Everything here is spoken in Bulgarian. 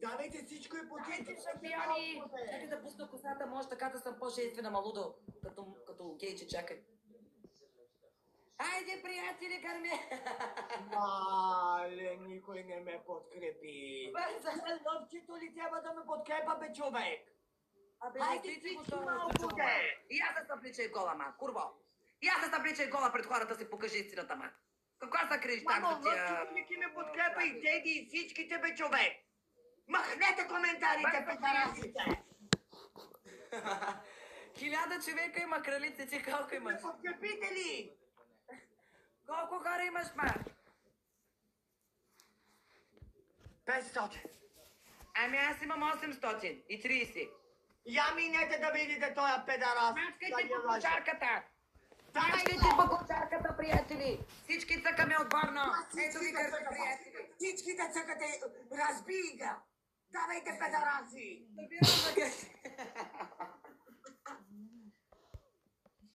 Давайте, всичко е Дайте шампиони! Чакай да пусна косата, може така да съм по-женствена, малудо. Като гейче, чакай. Айде, приятели, гърме! Мале, никой не ме подкрепи. Лъвчето ли трябва да ме подкрепа, бе, човек? Абе, Хайде, не ти го всички долу, малко, де! И аз да съпличай гола, ма, курво. И аз да съпличай гола пред хората си, покажи истината, ма. Какво се криеш там Мамо, за тия... лъвчето ли ти ме подкрепа и Теди и всичките, бе, човек? Махнете коментарите, петарасите! 1000 човека има, кралице, ти колко имаш? Ме подкрепите ли? Колко хора имаш, ма? 500. Ами аз имам 830. Я минете да видите тоя педарас. Мачкайте по лъже. кочарката! Давай, Мачкайте по кочарката, приятели! Всички цъкаме от Варна! Ето ви гърби, приятели! Всичките цъкате, разбий ga! Давайте, педараси! Набирам за гърби!